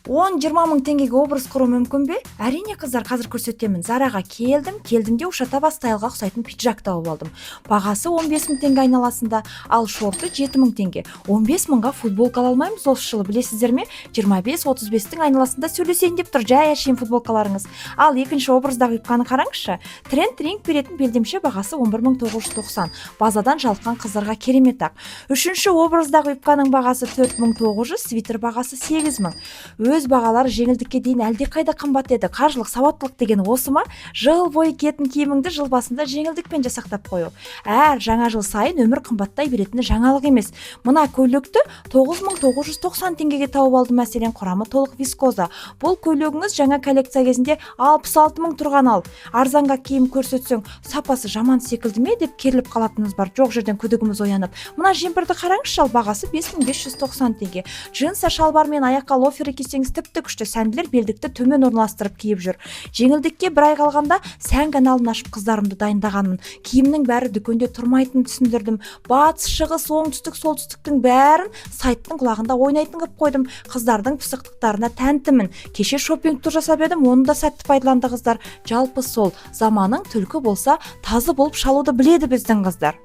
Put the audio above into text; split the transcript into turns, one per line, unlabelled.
10-20 мың теңгеге образ құру мүмкін бе? Әрине қыздар, қазір көрсетемін. Зараға келдім де ушата стайлға ұқсайтын пиджак тауып алдым. Бағасы 15 мың теңге айналасында, ал шорты 7 мың теңге. 15 мыңға футболка ала алмаймыз осы жылы, білесіздер ме? 25-35-тің айналасында сөйлесейін деп тұр, жай әшейін футболкаларыңыз. Ал екінші образдағы юбканы қараңызшы. Тренд ринг беретін белдемше бағасы 11.990. Базадан жалыққан қыздарға керемет ақ. Үшінші образдағы юбканың бағасы 4.900, свитер бағасы 8 мың. Өз бағалары жеңілдікке дейін әлдеқайда қымбат еді. Қаржылық сауаттылық деген осы ма? Жыл бойы киетін киіміңді жыл басында жеңілдікпен жасақтап қою. Әр жаңа жыл сайын өмір қымбаттай беретіні жаңалық емес. Мына көйлекті 9.990 теңгеге тауып алдым, мәселен, құрамы толық вискоза. Бұл көйлегіңіз жаңа коллекция кезінде 66 мың тұрған, ал арзанға киім көрсетсең, сапасы жаман секілді ме деп керіліп қалатыныңыз бар. Жоқ жерден күдігіміз оянып. Мына жемпірді қараңызшы, бағасы 5590 теңге. Джинсы шалбар мен аяққа лофер кисеңіз тіпті күшті, сәнділер белдікті төмен орналастырып киіп жүр. Жеңілдікке бір ай қалғанда сән каналын ашып қыздарымды дайындағанмын. Киімнің бәрі дүкенде тұрмайтынын түсіндірдім. Батыс, шығыс, оңтүстік, солтүстіктің бәрін сайттың құлағында ойнайтын қып қойдым. Қыздардың пысықтықтарына тәнтімін. Кеше шопинг тур жасап едім, оны да сәтті пайдаланды қыздар. Жалпы сол заманың түлкі болса тазы болып шалуды біледі біздің қыздар.